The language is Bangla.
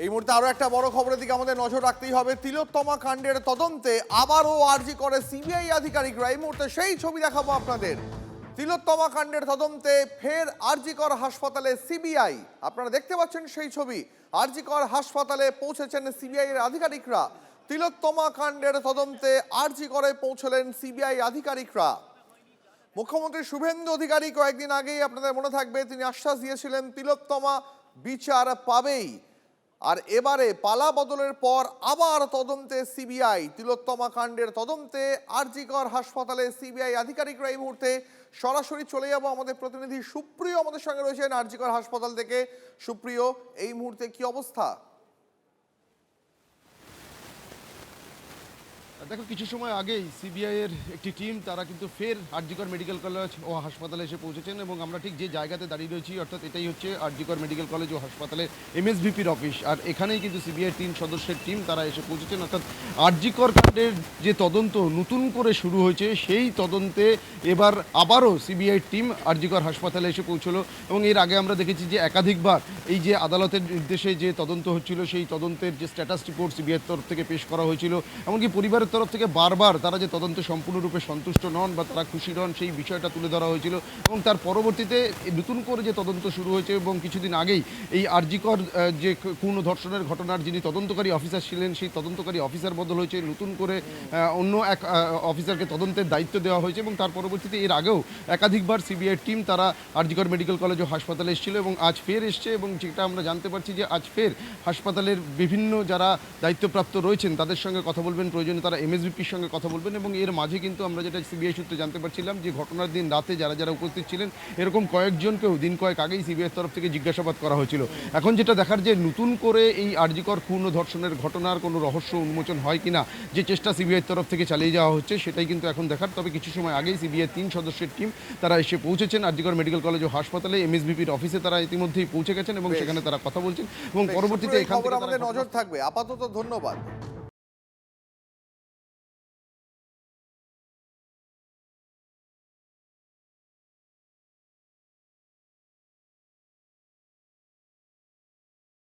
এই মুহূর্তে আরো একটা বড় খবরের দিকে আমাদের নজর রাখতেই হবে। তিলোত্তমা কাণ্ডের তদন্তে আবারও আরজি করে সিবিআই আধিকারিকরা। এই মুহূর্তে সেই ছবি দেখাবো আপনাদের। তিলোত্তমা কাণ্ডের তদন্তে ফের আরজিকর হাসপাতালে সিবিআই। আপনারা দেখতে পাচ্ছেন সেই ছবি। আরজিকর হাসপাতালে পৌঁছেছেন সিবিআই এর আধিকারিকরা। তিলোত্তমা কাণ্ডের তদন্তে আরজিকরে পৌঁছলেন সিবিআই আধিকারিকরা। মুখ্যমন্ত্রী শুভেন্দু অধিকারী কয়েকদিন আগেই আপনাদের মনে থাকবে তিনি আশ্বাস দিয়েছিলেন তিলোত্তমা বিচার পাবেই। আর এবারে পালা বদলের পর আবার তদন্তে সিবিআই। তিলোত্তমা কাণ্ডের তদন্তে আরজিকর হাসপাতালে সিবিআই আধিকারিকরা। এই মুহূর্তে সরাসরি চলে যাব আমাদের প্রতিনিধি সুপ্রিয় আমাদের সঙ্গে রয়েছেন আরজিকর হাসপাতাল থেকে। সুপ্রিয়, এই মুহূর্তে কি অবস্থা? দেখো, কিছু সময় আগেই সিবিআই এর একটি টিম তারা কিন্তু ফের আরজিকর মেডিকেল কলেজ ও হাসপাতালে এসে পৌঁছেছেন এবং আমরা ঠিক যে জায়গাতে দাঁড়িয়ে রয়েছি, অর্থাৎ এটাই হচ্ছে আরজিকর মেডিকেল কলেজ ও হাসপাতালের এমএসভিপির অফিস। আর এখানেই কিন্তু সিবিআই 3 সদস্যের টিম তারা এসে পৌঁছেছেন। অর্থাৎ আরজিকর কাণ্ডের যে তদন্ত নতুন করে শুরু হয়েছে সেই তদন্তে এবার আবারও সিবিআই টিম আরজিকর হাসপাতালে এসে পৌঁছলো। এবং এর আগে আমরা দেখেছি যে একাধিকবার এই যে আদালতের নির্দেশে যে তদন্ত হচ্ছিল সেই তদন্তের যে স্ট্যাটাস রিপোর্ট সিবিআইয়ের তরফ থেকে পেশ করা হয়েছিল। এমনকি পরিবারের তরফ থেকে বারবার তারা যে তদন্তে সম্পূর্ণরূপে সন্তুষ্ট নন বা তারা খুশি নন সেই বিষয়টা তুলে ধরা হয়েছিল। এবং তার পরবর্তীতে নতুন করে যে তদন্ত শুরু হয়েছে এবং কিছুদিন আগেই এই আরজিকর যে খুন ও ধর্ষণের ঘটনার যিনি তদন্তকারী অফিসার ছিলেন সেই তদন্তকারী অফিসার বদল হয়েছে, নতুন করে অন্য এক অফিসারকে তদন্তের দায়িত্ব দেওয়া হয়েছে। এবং তার পরবর্তীতে এর আগেও একাধিকবার সিবিআই টিম তারা আরজিকর মেডিকেল কলেজ ও হাসপাতালে এসেছিল এবং আজ ফের এসছে। এবং যেটা আমরা জানতে পারছি যে আজ ফের হাসপাতালের বিভিন্ন যারা দায়িত্বপ্রাপ্ত রয়েছেন তাদের সঙ্গে কথা বলবেন, প্রয়োজনে তারা এমএসভিপির সঙ্গে কথা বলবেন। এবং এর মাঝে কিন্তু আমরা যেটা সিবিআই সূত্রে জানতে পারছিলাম যে ঘটনার দিন রাতে যারা যারা উপস্থিত ছিলেন এরকম কয়েকজনকেও দিন কয়েক আগেই সিবিআইয়ের তরফ থেকে জিজ্ঞাসাবাদ করা হয়েছিল। এখন যেটা দেখার যে নতুন করে এই আরজিকর খুন ও ধর্ষণের ঘটনার কোনো রহস্য উন্মোচন হয় কিনা, যে চেষ্টা সিবিআইয়ের তরফ থেকে চালিয়ে যাওয়া হচ্ছে সেটাই কিন্তু এখন দেখার। তবে কিছু সময় আগেই সিবিআই 3 সদস্যের টিম তারা এসে পৌঁছেছেন আরজিকর মেডিকেল কলেজ ও হাসপাতালে। এমএসভিপির অফিসে তারা ইতিমধ্যেই পৌঁছে গেছেন এবং সেখানে তারা কথা বলছেন এবং পরবর্তীতে এখান থেকে আমাদের নজর থাকবে। আপাতত ধন্যবাদ।